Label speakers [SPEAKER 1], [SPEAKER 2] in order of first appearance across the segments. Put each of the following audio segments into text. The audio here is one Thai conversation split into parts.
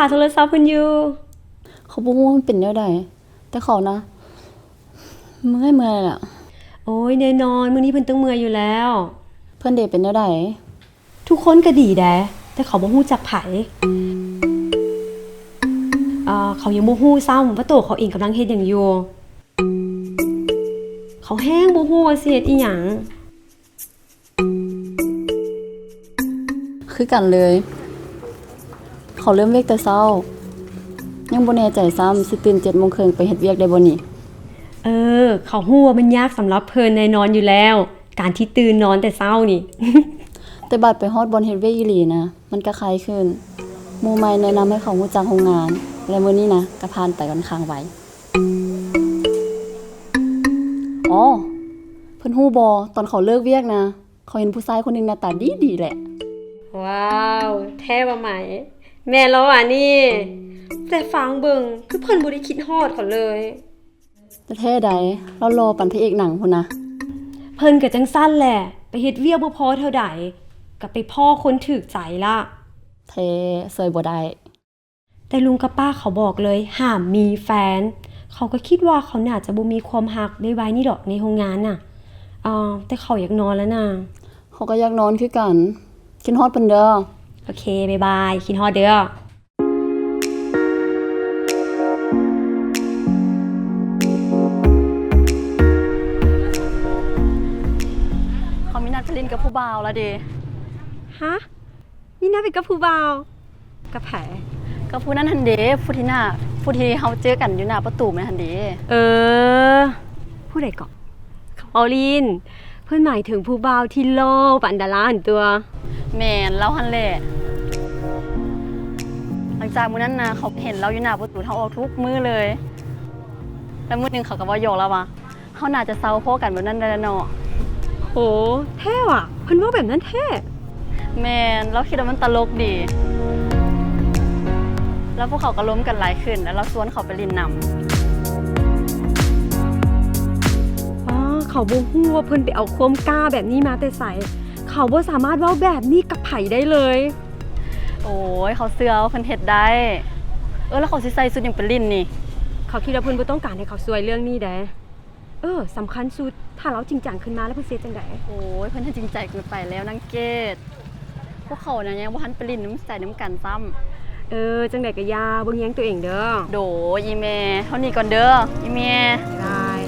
[SPEAKER 1] ถ่ายโทรศัพท์เพิ่นอยู่
[SPEAKER 2] เขาบ่ฮู้ว่ามันเป็นแนวใดแต่เขานะเมื่อยล่ะ
[SPEAKER 1] โอ้ยแน่นอนมื้อนี้เพิ่นต้องเมื่อยอยู่แล้ว
[SPEAKER 2] เพิ่นเดเป็นแนวใด
[SPEAKER 1] ทุกคนก็ดีแดแต่เขาบ่ฮู้จักไผเขายังบ่ฮู้ซ้ำว่าตัวเขาเองกำลังเฮ็ดหยังอยู่เขาแห้งบ่ฮู้ว่าสิเฮ็ดอีหยัง
[SPEAKER 2] คือกันเลยเขาเริ่มเวียกแต่เช้ายังบ่แน่ใจซ้ำสิตื่น 7:30 ไปเฮ็ดเวียกได้บ่นี่
[SPEAKER 1] เขาฮู้ว่ามันยากสำหรับเพิ่นแน่นอนอยู่แล้ว การที่ตื่นนอนแต่เช้านี่
[SPEAKER 2] แต่บัดไปฮอดบอนเฮ็ดเวียกอีหลีนะมันก็คล้ายขึ้นหมู่ใหม่แนะนำให้เขารู้จักโรงงานและมื้อนี้นะก็ผ่านไปค่อนข้างไวอ๋อเพิ่นฮู้บ่ตอนเขาเลิกเวียกนะเขาเห็นผู้ชายคนหนึงหน้าตาดีแหละ
[SPEAKER 1] ว้าวแท้บ่ไหมแม่แล้วนี่แต่ฟังเบิ่งคือเพิ่นบ่ได้คิดฮอดเขาเลย
[SPEAKER 2] แต่แท้ใดเรารอปันพระเอกหนังพุ่นนะ
[SPEAKER 1] เพิ่นก็จังซั่นแหละไปเฮ็ดเวียกบ่พอเท่าใดก็ไปพ้อคนถูกใจล่ะ
[SPEAKER 2] แท้ซอยบ่ได้
[SPEAKER 1] แต่ลุงกับป้าเขาบอกเลยห้ามมีแฟนเขาก็คิดว่าเขาน่าจะบ่มีความรักได้ไว้นี่ดอกในโรงงานน่ะแต่เขาอยากนอนแล้วนะ
[SPEAKER 2] เขาก็อยากนอนคือกันคิดฮอดเพิ่นเด้อ
[SPEAKER 1] โอเคบ๊ายบายคิดฮอดเด้อ
[SPEAKER 2] เขามีนัดไปเล่นกับผู้บ่าวแล้วเด้
[SPEAKER 1] ฮะนี่น่าเป็นกับผู้บ่าวกับไผ
[SPEAKER 2] กับผู้นั้นหั่นเด้ผู้ที่เฮาเจอกันอยู่หน้าประตูแม่นหั่นเด้
[SPEAKER 1] ผู้ใดก่อนออลินเพิ่นหมายถึงผู้บ่าวที่โลปอันดาราหั่นตัว
[SPEAKER 2] แม่นเราหั่นแหละหลังจากมื้อนั้นนะเขาเห็นเราอยู่หน้าประตูทางออกทุกมื้อเลยแล้วมื้อนึงเขาก็ว่าหยอกเราว่าเฮาน่าจะเซาโพกันแบบนั้นได้แล้วเนาะ
[SPEAKER 1] โหแท้ว่ะเพิ่นว่าแบบนั้นแท้
[SPEAKER 2] แม่นเราคิดว่ามันตลกดีแล้วพวกเขาก็ล้มกันหลายขึ้นแล้วเราชวนเขาไปลินนำ
[SPEAKER 1] เขาบ่ฮู้ว่าเพิ่นไปเอาความกล้าแบบนี้มาแต่ไสเขาบ่สามารถเว้าแบบนี้กับไผได้เลย
[SPEAKER 2] โอ้ยเขาเชื่อว่าเพิ่นเฮ็ดได้แล้วเขาสิใส่ชุดหยังไปลินนี่
[SPEAKER 1] เขาคิดว่าเพิ่นบ่ต้องการให้เขาซวยเรื่องนี้แดสำคัญสุดถ้าเราจริงจังขึ้นมาแล้วเพิ่นสิเฮ็ดจังได๋
[SPEAKER 2] โอ้ยเพิ่นจริงใจเกินไปแล้วนางเกดพวกเขาน่ะยังบ่ทันไปลินน้ำใส่น้ำกันซ้ำ
[SPEAKER 1] จังได๋ก็อย่าเบิ่งแยงตัวเองเด้อ
[SPEAKER 2] โดอีแม่เท่านี้ก่อนเด้ออีแม่
[SPEAKER 1] บ๊ายบาย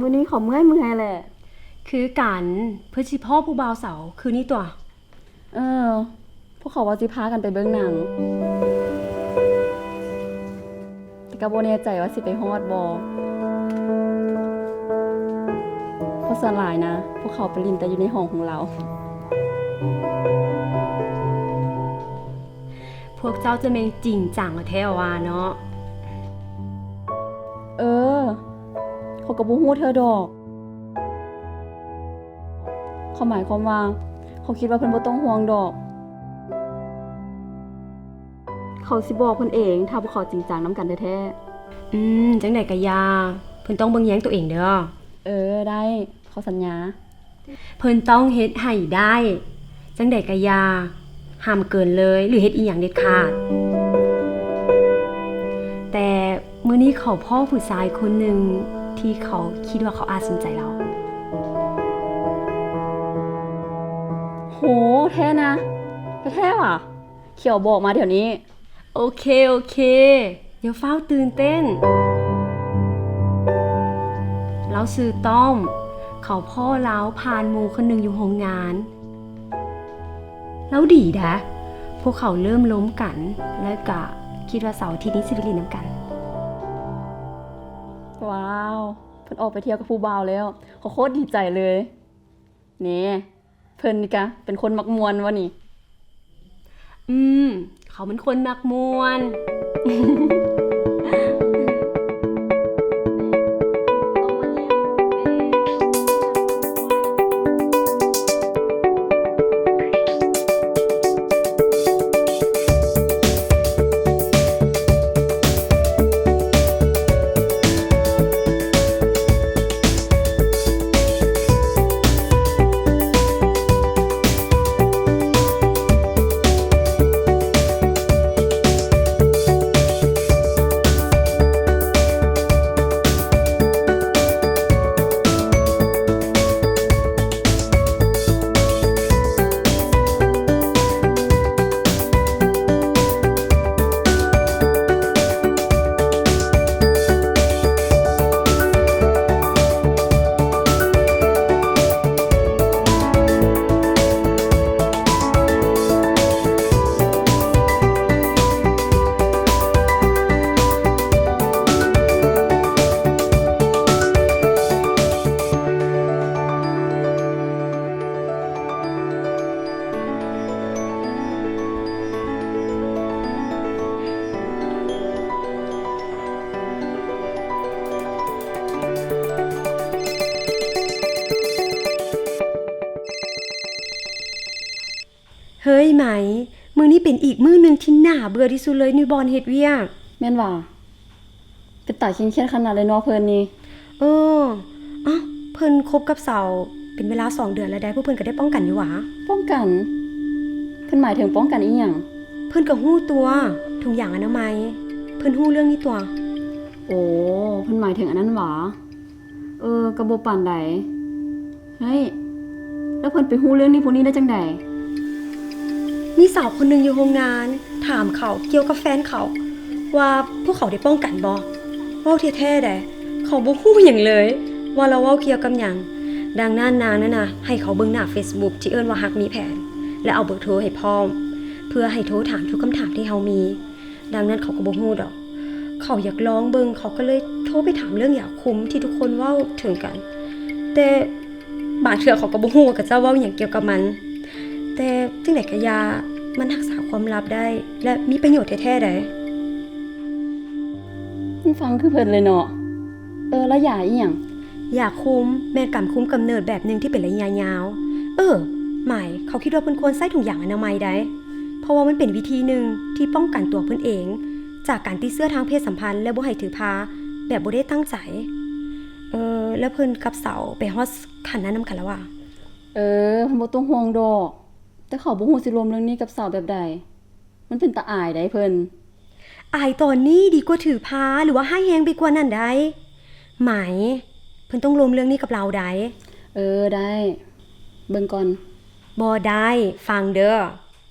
[SPEAKER 2] มื้อนี้เขาเมื่อยแหละ
[SPEAKER 1] คือกันเพื่อสิพ่อผู้บ่าวสาวคือนี่ตัว
[SPEAKER 2] พวกเขาว่าสิพากันไปเบิ่งหนังแต่ก็บ่แน่ใจว่าสิไปฮอดบ่เพราะส่วนหลายนะพวกเขาไปลินแต่อยู่ในห้องของเรา
[SPEAKER 1] พวกเจ้าจะแม่งจริงจังแท้ว่าเนาะ
[SPEAKER 2] เขาก็บ่ฮู้เธอดอกเขาหมายความว่าเขาคิดว่าเพิ่นบ่ต้องห่วงดอกเขาสิบอกเพิ่นเองถ้าพวกเขาจริงจังนำกันแท้
[SPEAKER 1] ๆจังได๋ก็อย่าเพิ่นต้องเบิ่งแยงตัวเองเด้อ
[SPEAKER 2] ได้เขาสัญญา
[SPEAKER 1] เพิ่นต้องเฮ็ดให้ได้จังได๋ก็อย่าห้ามเกินเลยหรือเฮ็ดอีหยังเด็ดขาดแต่มื้อนี้เขาพ่อผู้ชายคนนึงที่เขาคิดว่าเขาอาจสนใจเรา
[SPEAKER 2] โหแท้นะแท้ว่ะเขียวบอกมาเดี๋ยวนี้
[SPEAKER 1] โอเคอย่าเฝ้าตื่นเต้นเราชื่อต้อมเขาพ่อเราผ่านหมู่คนนึงอยู่โรงงานแล้วดีนะพวกเขาเริ่มล้มกันแล้วก็คิดว่าเสาร์อาทิตย์นี้สิไปเล่นน้ำกัน
[SPEAKER 2] ว้าวเพิ่นออกไปเที่ยวกับผู้บ่าวแล้วเขาโคตรดีใจเลยนี่เพิ่นนี่กะเป็นคนมักมวนวะนี่
[SPEAKER 1] อืม เขาเป็นคนมักมวน เฮ้ยไหม มือนี้เป็นอีกมือหนึ่งที่น่าเบื่อที่สุดเลยในบอลเฮ็ดเวียก
[SPEAKER 2] แม่นว่าเป็นตาเครียดๆขนาดเลยเนาะเพิ่นนี่
[SPEAKER 1] เอออ่ะเพิ่นคบกับเสาเป็นเวลา2 เดือนแล้วได้พวกเพิ่นก็ได้ป้องกันอยู่หวะ
[SPEAKER 2] ป้องกันเพิ่นหมายถึงป้องกันอีหยัง
[SPEAKER 1] เพิ่นก็ฮู้ตัวถุงยางอนามัยเพิ่นฮู้เรื่องนี้ตัว
[SPEAKER 2] โอ้เพิ่นหมายถึงอันนั้นหวาก็บ่ปานใดเฮ้ยแล้วเพิ่นไปฮู้เรื่องนี้พวกนี้ได้จังได๋
[SPEAKER 1] มีสาวคนหนึ่งอยู่โรงงานถามเขาเกี่ยวกับแฟนเขาว่าพวกเขาได้ป้องกันบ่เว้าแท้ๆได้เขาบ่ฮู้หยังเลย ว่าเราเว้าเกี่ยวกับหยังดังนั้นนางนั่นน่ะให้เขาเบิ่งหน้า Facebook ที่เอิ้นว่าฮักมีแผน และเอาเบอร์โทรให้พร้อม เพื่อให้โทรถามทุกคำถามที่เฮามี ดังนั้นเขาก็บ่ฮู้ดอก เขาอยากลองเบิ่งเขาก็เลยโทรไปถามเรื่องยาคุมที่ทุกคนเว้าถึงกัน แต่บางเทื่อเขาก็บ่ฮู้ว่าเขาจะเว้าหยังเกี่ยวกับมัน แต่จังได๋ก็ยามันรักษาความลับได้ และมีประโยชน์แท้ๆได้
[SPEAKER 2] มันฟังคือเพิ่นเลยเนาะแล้วยาอีหยัง
[SPEAKER 1] ยาคุมแม่นการคุมกำเนิดแบบหนึงที่เป็นระยะยาว หมายเขาคิดว่าเพิ่นควรใช้ถุงยางอนามัยได้ เพราะว่ามันเป็นวิธีหนึ่งที่ป้องกันตัวเพิ่นเอง จากการติดเชื้อทางเพศสัมพันธ์และบ่ให้ถือพาแบบบ่ได้ตั้งใจ แล้วเพิ่นกับเสาไปฮอดขั้นนั้นนำกันแล้วว่ะ
[SPEAKER 2] เพิ่นบ่ต้องห่วงดอก แต่เขาบ่ฮู้สิรวมเรื่องนี้กับสาวแบบใด มันเป็นตาอายได้เพิ่น
[SPEAKER 1] อายตอนนี้ดีกว่าถือพาหรือว่าให้แฮงไปกว่านั้นได้ไหมเพิ่นต้องรวมเรื่องนี้กับเราได้
[SPEAKER 2] ได้ เบิ่งก่อน
[SPEAKER 1] บ่ได้ฟังเด้อ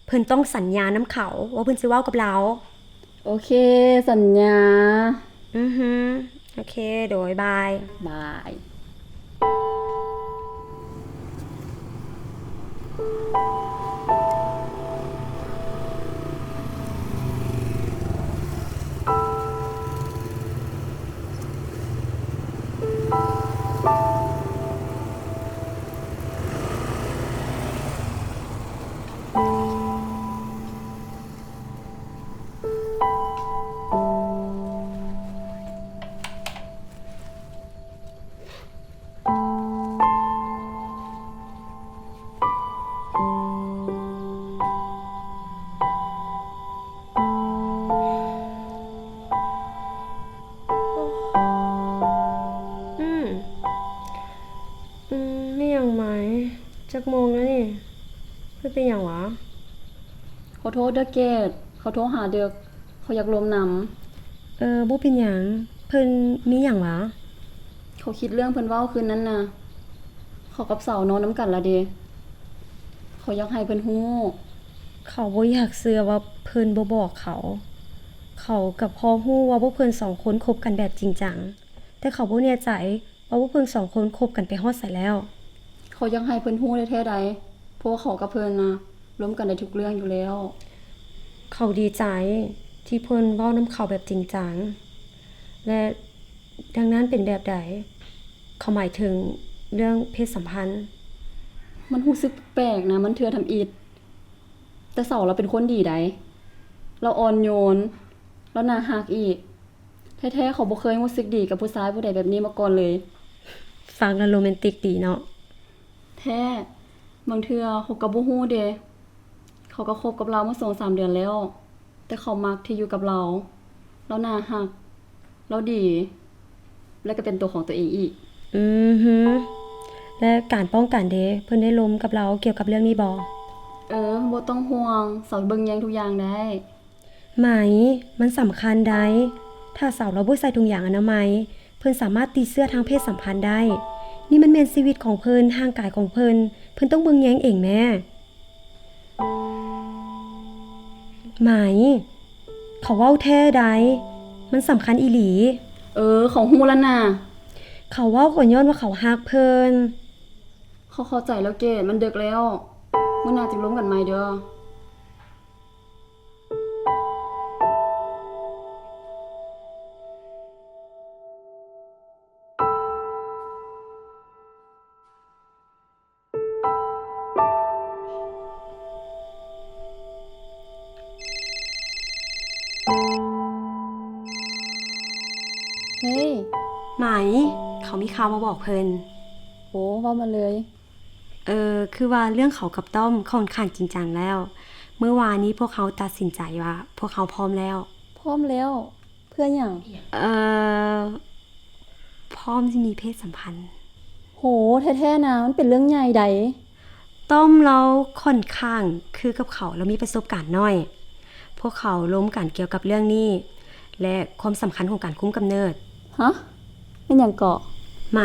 [SPEAKER 1] เพิ่นต้องสัญญาน้ำเขาว่าเพิ่นสิเว้ากับเรา
[SPEAKER 2] โอเค สัญญา
[SPEAKER 1] โอเคโดยบาย
[SPEAKER 2] บาย
[SPEAKER 1] ไม่อย่างไหมจักโมงแล้วนี่เพิ่นเป็นหยังวะ
[SPEAKER 2] ขอโทษเด้อเกดเขาโทรหาเด้อเขาอยากรวมนำ
[SPEAKER 1] บ่เป็นหยังเพิ่นมีหยังวะ
[SPEAKER 2] เขาคิดเรื่องเพิ่นเว้าคืนนั้นน่ะ เขากับสาวนอนน้ำกันละเด้เขาอยากให้เพิ่นฮู้
[SPEAKER 1] เขาบ่อยากเชื่อว่าเพิ่นบ่บอกเขา เขากับพอฮู้ว่าพวกเพิ่น2 คนคบกันแบบจริงจัง แต่เขาบ่แน่ใจว่าพวกเพิ่น2 คนคบกันไปฮอดไสแล้ว
[SPEAKER 2] เขาอยากให้เพิ่นฮู้แท้ๆใดเพราะว่าเขากับเพิ่นน่ะร่วมกันได้ทุกเรื่องอยู่แล้ว
[SPEAKER 1] เขาดีใจที่เพิ่นเว้านำเขาแบบจริงจัง และ ดังนั้นเป็นแบบใดเขาหมายถึงเรื่องเพศสัมพันธ์
[SPEAKER 3] มันรู้สึกแปลกนะมันเทื่อทำอิฐแต่เสาเราเป็นคนดีใดเราอ่อนโยนแล้วน่าฮักอีกแท้ๆเขาบ่เคยรู้สึกดีกับผู้ชายผู้ใดแบบนี้มาก่อนเลย
[SPEAKER 1] ฟังแล้วโรแมนติกดีเนาะ
[SPEAKER 3] แท้บางเทื่อเขาก็บ่ฮู้เด้เขาก็คบกับเรามา2-3 เดือนแล้ว แต่เขามักที่อยู่กับเราแล้วน่าฮักแล้วดี และก็เป็นตัวของตัวเองอีก
[SPEAKER 1] อือฮึและการป้องกันเด้เพิ่นได้ลมกับเราเกี่ยวกับเรื่องนี้บ่
[SPEAKER 3] บ่ต้องห่วงเสาเบิ่งแยงทุกอย่างได้
[SPEAKER 1] ไหมมันสำคัญได้ถ้าสาวเราบ่ใส่ถุงยางอนามัยเพิ่นสามารถติดเชื้อทางเพศสัมพันธ์ได้ นี่มันแม่นชีวิตของเพิ่นร่างกายของเพิ่นต้องเบิ่งแยงเองแม่ไหมเขาเว้าแท้ใดมันสำคัญอีหลี
[SPEAKER 3] เขาฮู้แล้วน่ะ
[SPEAKER 1] เขาเว้าก่อนย้อนว่าเขาฮักเพิ่น
[SPEAKER 3] เขาเข้าใจแล้วเกดมันดึกแล้วมื้อหน้าจึงล้มกันใหม่เด้อ เฮ้ย
[SPEAKER 1] ไหมเขามีข่าวมาบอกเพิ่น
[SPEAKER 3] โอ้เว้ามาเลย
[SPEAKER 1] คือว่าเรื่องเขากับต้อมค่อนข้างจริงจังแล้ว เมื่อวานนี้พวกเขาตัดสินใจว่า พวกเขาพร้อมแล้ว
[SPEAKER 3] พร้อมแล้ว เพื่อหยัง
[SPEAKER 1] พร้อมที่มีเพศสัมพันธ์
[SPEAKER 3] โหแท้ๆนะมันเป็นเรื่องใหญ่ใด
[SPEAKER 1] ต้อมเราค่อนข้างคือกับเขาเรามีประสบการณ์น้อย พวกเขาล้มกันเกี่ยวกับเรื่องนี้ และความสำคัญของการคุมกำเนิด
[SPEAKER 3] ฮะเป็นหยังเกาะ
[SPEAKER 1] ไหม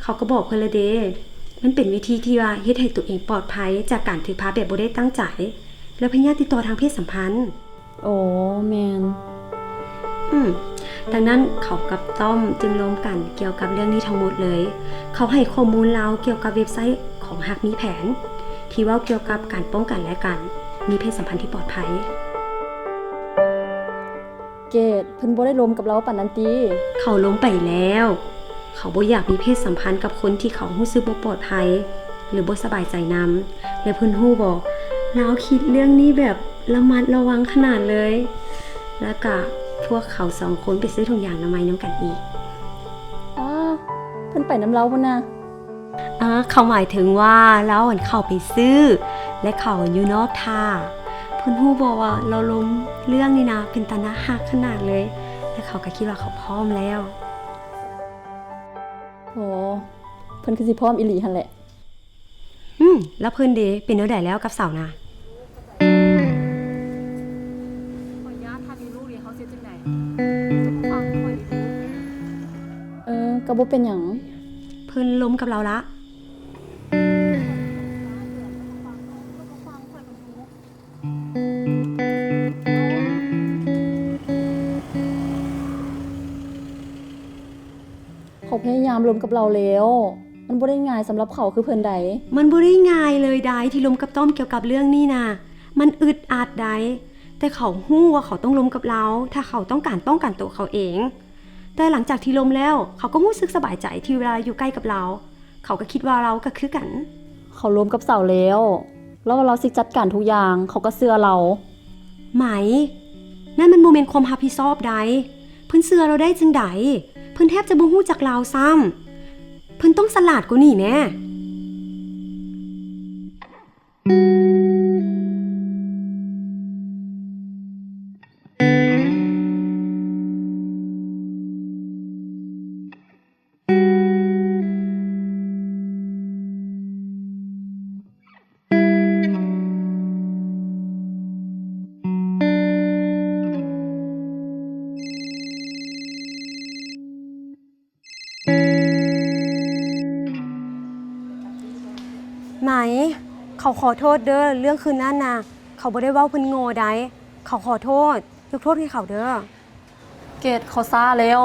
[SPEAKER 1] เขาก็บอกเพิ่นและเด้มันเป็นวิธีที่ว่าเฮ็ดให้ตัวเองปลอดภัยจากการถือพาแบบบ่ได้ตั้งใจ แล้วพยายามติดต่อทางเพศสัมพันธ์
[SPEAKER 3] โอ้แมน
[SPEAKER 1] ดังนั้นเขากับต้อมจึงล้มกันเกี่ยวกับเรื่องนี้ทั้งหมดเลย เขาให้ข้อมูลเราเกี่ยวกับเว็บไซต์ของฮักมีแผน ที่เว่าเกี่ยวกับการป้องกันและการมีเพศสัมพันธ์ที่ปลอดภัย
[SPEAKER 3] เกดเพิ่นบ่ได้ล้มกับเราปานนั้นติ
[SPEAKER 1] เขาล้มไปแล้ว เขาบ่อยากมีเพศสัมพันธ์กับคนที่เขารู้สึกบ่ปลอดภัย หรือบ่สบายใจนำและเพิ่นฮู้บ่เราคิดเรื่องนี้แบบระมัดระวังขนาดเลย แล้วก็พวกเขาสองคนไปซื้อถุงยางอนามัยน้ำกันอีก
[SPEAKER 3] เพิ่นไปน้ำเราพุ่นน่ะ
[SPEAKER 1] เขาหมายถึงว่าเราเข้าไปซื้อ และเขาอยู่นอกท่าเพิ่นฮู้บอกว่าเราล้มเรื่องนี้นะเป็นตาหน้าหักขนาดเลย และเขาก็คิดว่าเขาพร้อมแล้ว
[SPEAKER 3] โหเพิ่นคือสิพร้อมอีหลีหั่นแหละ
[SPEAKER 1] แล้วเพิ่นเดเป็นแนวใดแล้วกับสาวนะ
[SPEAKER 2] ขออนุญาตถ้ามีลูกเรียนเขาเสียจังได๋
[SPEAKER 3] ก็บ่เป็นหยัง
[SPEAKER 1] เพิ่นล้มกับเราละ
[SPEAKER 3] เขาพยายามล้มกับเราแล้ว มันบ่ได้ง่ายสำหรับเขาคือเพิ่นใด
[SPEAKER 1] มันบ่ได้ง่ายเลยได้ที่ล้มกับต้อมเกี่ยวกับเรื่องนี้นะมันอึดอัดได้แต่เขาฮู้ว่าเขาต้องล้มกับเรา ถ้าเขาต้องการป้องกันตัวเขาเอง แต่หลังจากที่ล้มแล้ว เขาก็รู้สึกสบายใจที่เวลาอยู่ใกล้กับเรา เขาก็คิดว่าเราก็คือกัน
[SPEAKER 3] เขาล้มกับเสาแล้วว่าเราสิจัดการทุกอย่าง เขาก็เชื่อเรา
[SPEAKER 1] ไหมนั่นมันโมเมนต์ความรับผิดชอบใดเพิ่นเชื่อเราได้จังใดเพิ่นแทบจะบ่ฮู้จักเราซ้ำเพิ่นต้องสลาดกว่านี้แม่ไหมเขาขอโทษเด้อเรื่องคืนนั้นน่ะเขาบ่ได้เว้าเพิ่นโง่ใดเขาขอโทษยกโทษให้เขาเด้อ
[SPEAKER 3] เกดเขาซ่าแล้ว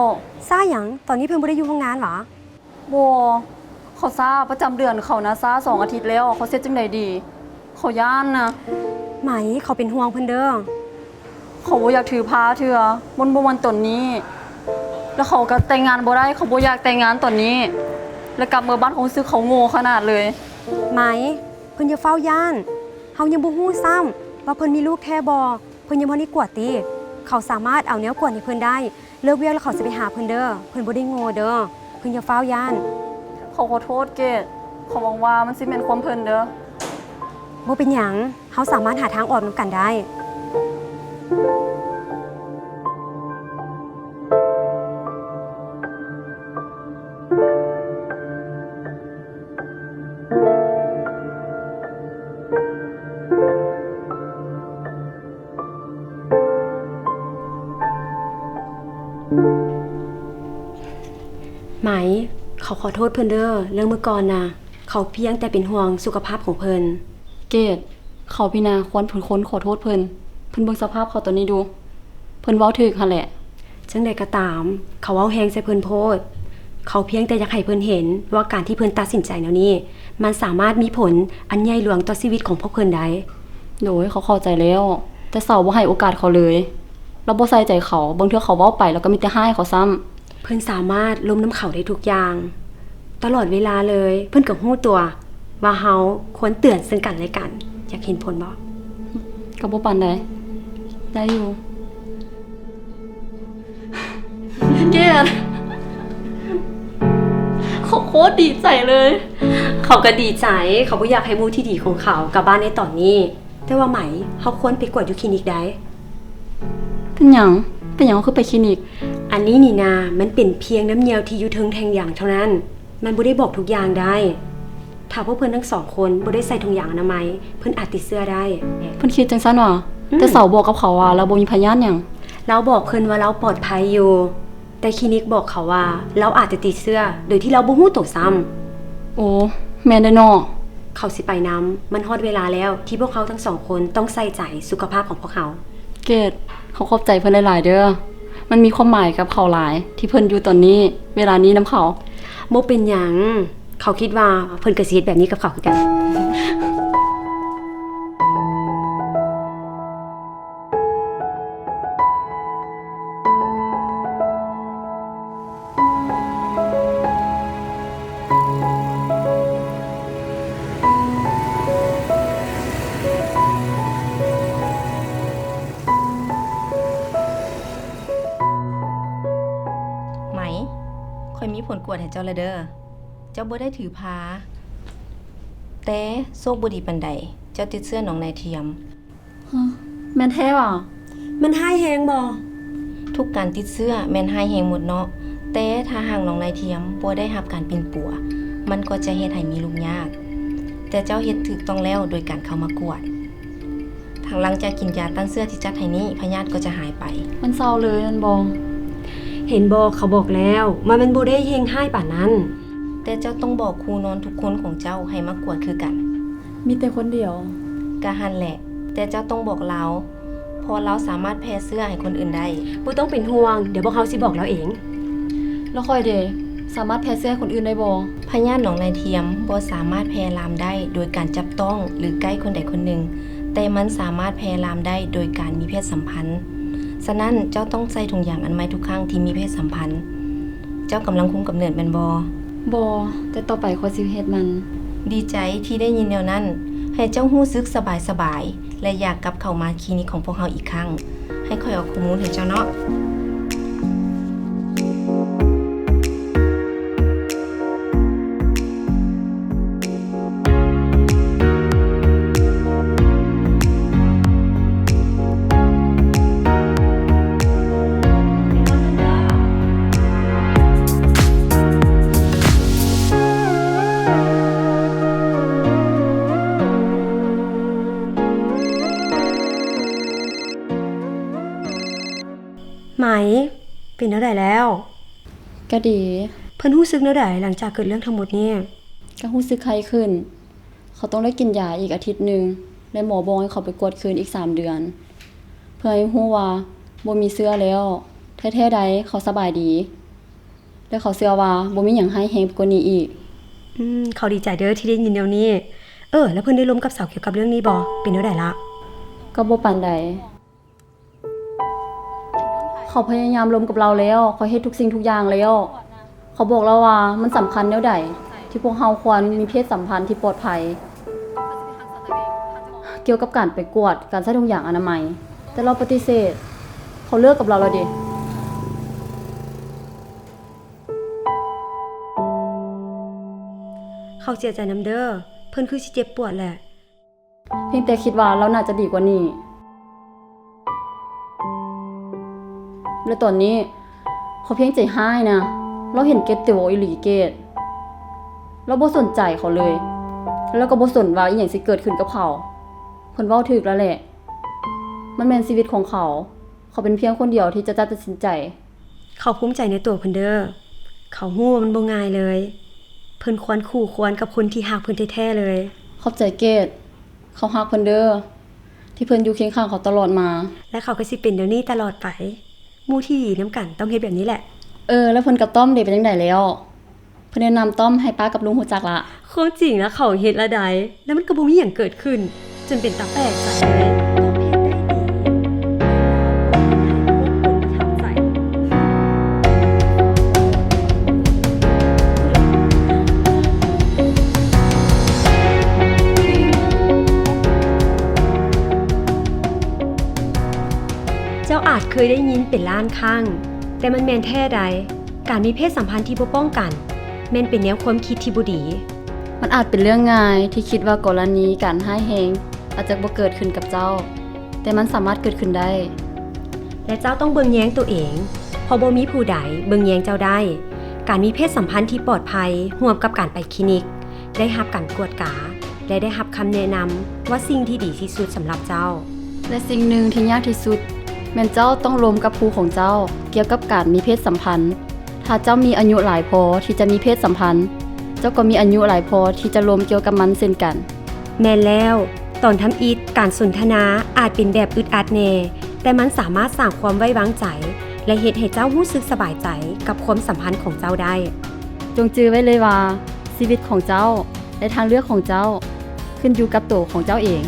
[SPEAKER 1] ซ่าหยังตอนนี้เพิ่นบ่ได้อยู่โรงงานหรอ
[SPEAKER 3] บ่เขาซ่าประจำเดือนเขานะซ่า2 อาทิตย์แล้ว เขาเฮ็ดจังไดดี เขาย่านนะ
[SPEAKER 1] ไหมเขาเป็นห่วงเพิ่นเด้อ
[SPEAKER 3] เขาบ่อยากถือพาเทื่อมันบ่มันตนนี้ แล้วเขาก็แต่งงานบ่ได้เขาบ่อยากแต่งงานตอนนี้ แล้วกลับมาบ้านของซื้อเขาโง่ขนาดเลย
[SPEAKER 1] ไหมเพิ่นอย่าเฝ้าย่านเฮายังบ่ฮู้ซ้ำว่าเพิ่นมีลูกแท้บ่เพิ่นยังบ่ได้กวดติเขาสามารถเอาแนวกวดให้เพิ่นได้เลิกเวียกแล้วเขาสิไปหาเพิ่นเด้อเพิ่นบ่ได้โง่เด้อเพิ่นอย่าเฝ้าย่าน
[SPEAKER 3] เขาขอโทษเกดเขาหวังว่ามันสิเป็นความเพิ่นเด้อ
[SPEAKER 1] บ่เป็นหยังเฮาสามารถหาทางออกนำกันได้ ไหมเขาขอโทษเพิ่นเด้อเรื่องเมื่อก่อนน่ะเขาเพียงแต่เป็นห่วงสุขภาพของเพิ่น
[SPEAKER 3] เกดเขาพี่นาควรผลค้นขอโทษเพิ่นเบิ่งสภาพเขาตอนนี้ดู เพิ่นเว้าถูกหั่นแหละ
[SPEAKER 1] จังใดก็ตาม เขาเว้าแฮงใส่เพิ่นโพดเขาเพียงแต่อยากให้เพิ่นเห็นว่าการที่เพิ่นตัดสินใจแนวนี้ มันสามารถมีผลอันใหญ่หลวงต่อชีวิตของพวกเพิ่นได้
[SPEAKER 3] โดยเขาเข้าใจแล้ว แต่เสาบ่ให้โอกาสเขาเลยเราบ่ใส่ใจเขาบางเทื่อเขาเว้าไปแล้วก็มีแต่ให้เขาซ้ำ
[SPEAKER 1] เพิ่นสามารถล้มน้ำเขาได้ทุกอย่าง ตลอดเวลาเลย เพิ่นก็ฮู้ตัว ว่าเฮาควรเตือนซึ่งกันและกัน อยากเห็นผลบ่
[SPEAKER 3] ก็บ่ปานใดได้อยู่ เกดเขาโคตรดีใจเลย
[SPEAKER 1] เขาก็ดีใจเขาบ่อยากให้หมู่ที่ดีของเขากลับบ้านในตอนนี้ แต่ว่าไหมเฮาควรไปกวดอยู่คลินิกได้
[SPEAKER 3] เป็นหยังเขาคือไปคลินิก
[SPEAKER 1] อันนี้นี่นามันเป็นเพียงน้ำเยียวที่อยู่เทิงแทงอย่างเท่านั้น มันบ่ได้บอกทุกอย่างได้ ถ้าพวกเพิ่นทั้งสองคนบ่ได้ใส่ถุงยางอนามัยเพิ่นอาจติดเชื้อได้
[SPEAKER 3] เพิ่นคิดจังซั่นว่ะแต่เสาบอกกับเขาว่าเราบ่มีพยานหยัง
[SPEAKER 1] เราบอกเพิ่นว่าเราปลอดภัยอยู่ แต่คลินิกบอกเขาว่าเราอาจจะติดเชื้อโดยที่เราบ่ฮู้ตัวซ้ำ
[SPEAKER 3] โอ้แม่นได้เนาะ
[SPEAKER 1] เขาสิไปนำมันฮอดเวลาแล้วที่พวกเขาทั้งสองคนต้องใส่ใจสุขภาพของพวกเขา
[SPEAKER 3] เกดเขาขอบใจเพิ่นหลายๆเด้อมันมีความหมายกับเขาหลายที่เพิ่นอยู่ตอนนี้ เวลานี้นํเขา
[SPEAKER 1] บ่เป็นหยังเขาคิดว่าเพิ่นก็สิเฮ็ดแบบนี้กับเขาคือกัน
[SPEAKER 4] ไหมค่อยมีผลกวดให้เจ้าละเด้อ เจ้าบ่ได้ถือพา แต่โชคบ่ดีปานใด เจ้าติดเชื้อหนองในเทียม
[SPEAKER 3] แม่นแท้ว่ะ
[SPEAKER 1] มันให้แฮงบ่
[SPEAKER 4] ทุกการติดเชื้อแม่นหายแฮงหมดเนาะ แต่ถ้าหากหนองในเทียมบ่ได้รับการเป็นปัว มันก็จะเฮ็ดให้มีลูกยาก แต่เจ้าเฮ็ดถูกต้องแล้วโดยการเข้ามากวดทางหลังจากกินยาต้านเชื้อที่จัดให้นี้พยาธิก็จะหายไป
[SPEAKER 3] มันเศร้าเลยนั่นบ่
[SPEAKER 1] เห็นบ่เขาบอกแล้วว่ามันบ่ได้เฮงให้ปานนั้น
[SPEAKER 4] แต่เจ้าต้องบอกครูนอนทุกคนของเจ้าให้มากวดคือกัน
[SPEAKER 3] มีแต่คนเดียว
[SPEAKER 4] กะหันแหละ แต่เจ้าต้องบอกเราเพอเราสามารถแพร่เสื้อให้คนอื่นได้
[SPEAKER 1] บ่ต้องเป็นห่วงเดี๋ยวพวกเขาสิบอกเราเอง
[SPEAKER 3] แล้วค่อยเดสามารถแพร่เสื้อให้คนอื่นได้บ่
[SPEAKER 4] พยาธิหนองในเทียมบ่สามารถแพร่ลามได้โดยการจับต้องหรือใกล้คนใดคนหนึ่ง แต่มันสามารถแพร่ลามได้โดยการมีเพศสัมพันธ์ฉะนั้นเจ้าต้องใส่ถุงยางอนามัยทุกครั้งที่มีเพศสัมพันธ์ เจ้ากำลังคุมกำเนิดแม่นบ่
[SPEAKER 3] บ่แต่ต่อไปข้อยสิเฮ็ดมัน
[SPEAKER 4] ดีใจที่ได้ยินแนวนั้น ให้เจ้ารู้สึกสบายๆและอยากกลับเข้ามาคลินิกของพวกเราอีกครั้ง ให้ค่อยเอาข้อมูลให้เจ้าเนาะ
[SPEAKER 1] ไหมเป็นเท่าใดแล้ว
[SPEAKER 3] ก็ดี
[SPEAKER 1] เพิ่นรู้สึกเท่าใดหลังจากเกิดเรื่องทั้งหมดนี้
[SPEAKER 3] ก็รู้สึกไข้ขึ้น เขาต้องได้กินยาอีกอาทิตย์หนึงและหมอบอกให้เขาไปกวดคืนอีก3 เดือน เพื่อให้รู้ว่าบ่มีเชื้อแล้ว แท้ๆใดเขาสบายดี และเขาเชื่อว่าบ่มีหยังให้แฮงไปกว่านี้อีก
[SPEAKER 1] เขาดีใจเด้อที่ได้ยินแนวนี้ แล้วเพิ่นได้ล้มกับเสาเกี่ยวกับเรื่องนี้บ่เป็นเท่าใดละ
[SPEAKER 3] ก็บ่ปานใด เขาพยายามล้มกับเราแล้วเขาเฮ็ดทุกสิ่งทุกอย่างแล้ว เขาบอกเราว่ามันสำคัญแนวใดที่พวกเราควรมีเพศสัมพันธ์ที่ปลอดภัย เกี่ยวกับการไปกวดการใช้ถุงยางอนามัย แต่เราปฏิเสธ เขาเลิกกับเราแล้วดิ
[SPEAKER 1] เขาเสียใจนำเด้อเพิ่นคือสิเจ็บปวดแหละ
[SPEAKER 3] เพียงแต่คิดว่าเราน่าจะดีกว่านี้ และตอนนี้เขาเพียงใจห้ายนะ เราเห็นเกตเตโวอีหลีเกตเราบ่สนใจเขาเลย แล้วก็บ่สนว่าอีหยังสิเกิดขึ้นกับเขาเพิ่นเว้าถูกแล้วแหละ มันแม่นชีวิตของเขา เขาเป็นเพียงคนเดียวที่จะตัดสินใจ
[SPEAKER 1] เขาภูมิใจในตัวเพิ่นเด้อเขาฮู้ว่ามันบ่ง่ายเลย เพิ่นควรคู่ควรกับคนที่ฮักเพิ่นแท้ๆเลย
[SPEAKER 3] ขอบใจเกตเขาฮักเพิ่นเด้อที่เพิ่นอยู่เคียงข้างเขาตลอดมา
[SPEAKER 1] และเขาก็สิเป็นเดี๋ยวนี้ตลอดไปหมู่ที่ดีนํกันต้องเฮ็ดแบบนี้แหละ
[SPEAKER 3] แล้วเพิ่นกับต้อมเด็กเป็นจังไดแล้ว เพิ่นแนะนำต้อมให้ป้ากับลุงฮู้จักละ
[SPEAKER 1] ความจริงแล้วเขาเฮ็ดละใดแล้วมันก็บ่มีหยังเกิดขึ้น จนเป็นตาแปลกใจเลยเจ้าอาจเคยได้ยินเป็นล้านครั้งแต่มันแม่นแท้ใดการมีเพศสัมพันธ์ที่บ่ป้องกันแม่นเป็นแนวความคิดที่บ่ดี
[SPEAKER 3] มันอาจเป็นเรื่องง่ายที่คิดว่ากรณีการให้แฮงอาจจะบ่เกิดขึ้นกับเจ้า แต่มันสามารถเกิดขึ้นได้
[SPEAKER 1] และเจ้าต้องเบิ่งแย้งตัวเองเพราะบ่มีผู้ใดเบิ่งแย้งเจ้าได้ การมีเพศสัมพันธ์ที่ปลอดภัยร่วมกับการไปคลินิก ได้รับการกวดกาและได้รับคำแนะนำว่าสิ่งที่ดีที่สุดสำหรับเจ้า
[SPEAKER 3] และสิ่งหนึ่งที่ยากที่สุดแม่นเจ้าต้องรวมกับผู้ของเจ้า เกี่ยวกับการมีเพศสัมพันธ์ ถ้าเจ้ามีอายุหลายพอที่จะมีเพศสัมพันธ์ เจ้าก็มีอายุหลายพอที่จะรวมเกี่ยวกับมันเช่นกัน
[SPEAKER 1] แม่นแล้วตอนทำอิฐการสนทนาอาจเป็นแบบอึดอัดแน่แต่มันสามารถสร้างความไว้วางใจ และเฮ็ดให้เจ้ารู้สึกสบายใจกับความสัมพันธ์ของเจ้าได้
[SPEAKER 3] จงจือไว้เลยว่าชีวิตของเจ้าและทางเลือกของเจ้าขึ้นอยู่กับตัวของเจ้าเอง